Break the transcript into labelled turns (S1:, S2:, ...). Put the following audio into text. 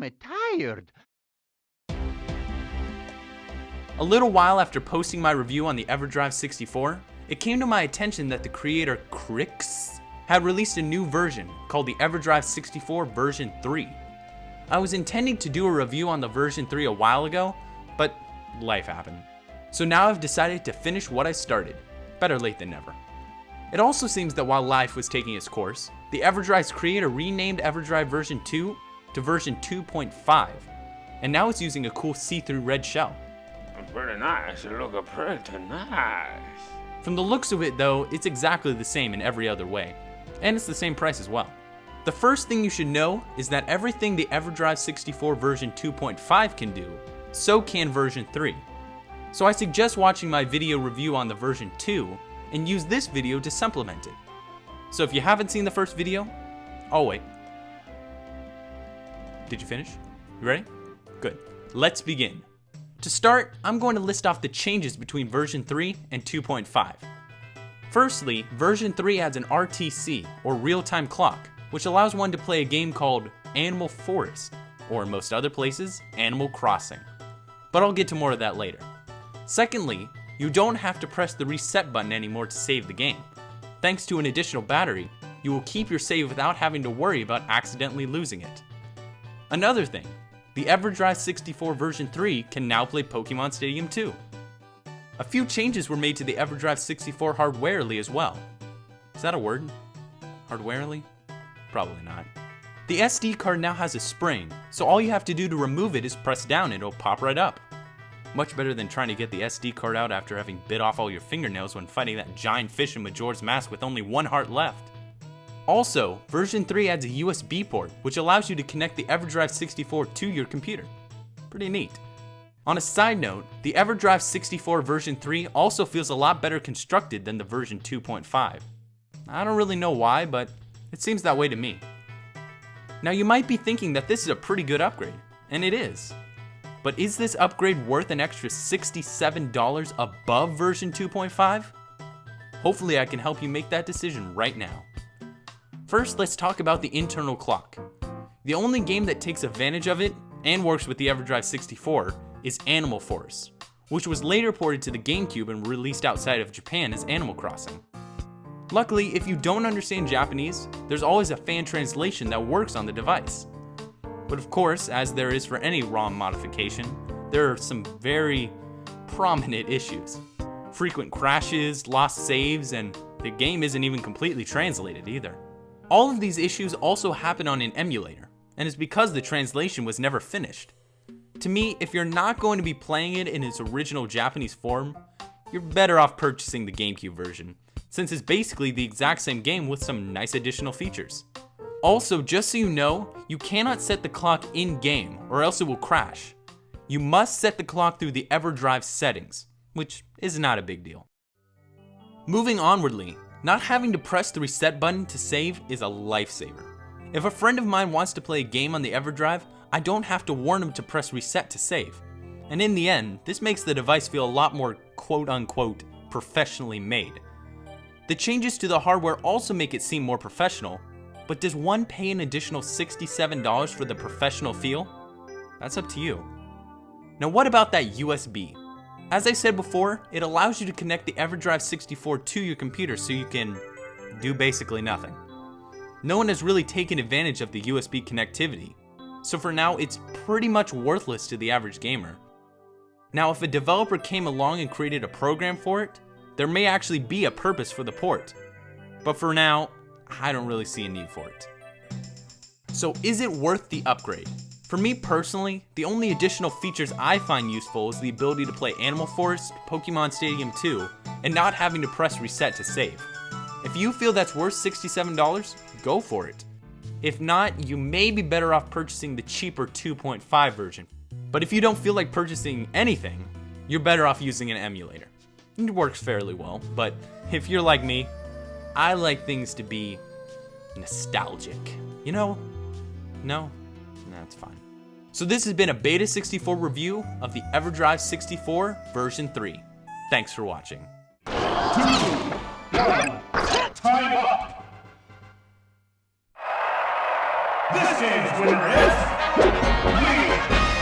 S1: I'm tired.
S2: A little while after posting my review on the Everdrive 64, it came to my attention that the creator Krikzz had released a new version called the Everdrive 64 version 3. I was intending to do a review on the version 3 a while ago, but life happened. So now I've decided to finish what I started. Better late than never. It also seems that while life was taking its course, the Everdrive's creator renamed Everdrive version 2 to version 2.5, and now it's using a cool see-through red shell.
S3: Pretty nice, you look pretty nice.
S2: From the looks of it though, it's exactly the same in every other way, and it's the same price as well. The first thing you should know is that everything the Everdrive 64 version 2.5 can do, so can version 3. So I suggest watching my video review on the version 2 and use this video to supplement it. So if you haven't seen the first video, I'll wait. Did you finish? You ready? Good. Let's begin. To start, I'm going to list off the changes between version 3 and 2.5. Firstly, version 3 adds an RTC, or real-time clock, which allows one to play a game called Animal Forest, or in most other places, Animal Crossing. But I'll get to more of that later. Secondly, you don't have to press the reset button anymore to save the game. Thanks to an additional battery, you will keep your save without having to worry about accidentally losing it. Another thing, the Everdrive 64 version 3 can now play Pokemon Stadium 2. A few changes were made to the Everdrive 64 hardwarely as well. Is that a word? Hardwarely? Probably not. The SD card now has a spring, so all you have to do to remove it is press down and it'll pop right up. Much better than trying to get the SD card out after having bit off all your fingernails when fighting that giant fish in Majora's Mask with only one heart left. Also, version 3 adds a USB port, which allows you to connect the Everdrive 64 to your computer. Pretty neat. On a side note, the Everdrive 64 version 3 also feels a lot better constructed than the version 2.5. I don't really know why, but it seems that way to me. Now you might be thinking that this is a pretty good upgrade, and it is. But is this upgrade worth an extra $67 above version 2.5? Hopefully I can help you make that decision right now. First, let's talk about the internal clock. The only game that takes advantage of it, and works with the Everdrive 64, is Animal Forest, which was later ported to the GameCube and released outside of Japan as Animal Crossing. Luckily, if you don't understand Japanese, there's always a fan translation that works on the device. But of course, as there is for any ROM modification, there are some very prominent issues. Frequent crashes, lost saves, and the game isn't even completely translated either. All of these issues also happen on an emulator, and it's because the translation was never finished. To me, if you're not going to be playing it in its original Japanese form, you're better off purchasing the GameCube version, since it's basically the exact same game with some nice additional features. Also, just so you know, you cannot set the clock in-game, or else it will crash. You must set the clock through the Everdrive settings, which is not a big deal. Moving onwardly, not having to press the reset button to save is a lifesaver. If a friend of mine wants to play a game on the Everdrive, I don't have to warn him to press reset to save. And in the end, this makes the device feel a lot more quote-unquote professionally made. The changes to the hardware also make it seem more professional, but does one pay an additional $67 for the professional feel? That's up to you. Now what about that USB? As I said before, it allows you to connect the Everdrive 64 to your computer so you can do basically nothing. No one has really taken advantage of the USB connectivity, so for now it's pretty much worthless to the average gamer. Now if a developer came along and created a program for it, there may actually be a purpose for the port. But for now, I don't really see a need for it. So is it worth the upgrade? For me personally, the only additional features I find useful is the ability to play Animal Forest, Pokemon Stadium 2, and not having to press reset to save. If you feel that's worth $67, go for it. If not, you may be better off purchasing the cheaper 2.5 version. But if you don't feel like purchasing anything, you're better off using an emulator. It works fairly well, but if you're like me, I like things to be nostalgic. You know? No? That's fine. So this has been a Beta64 review of the Everdrive 64 version 3. Thanks for watching.
S4: 2, 1, time up!
S1: This game's winner is... Lee!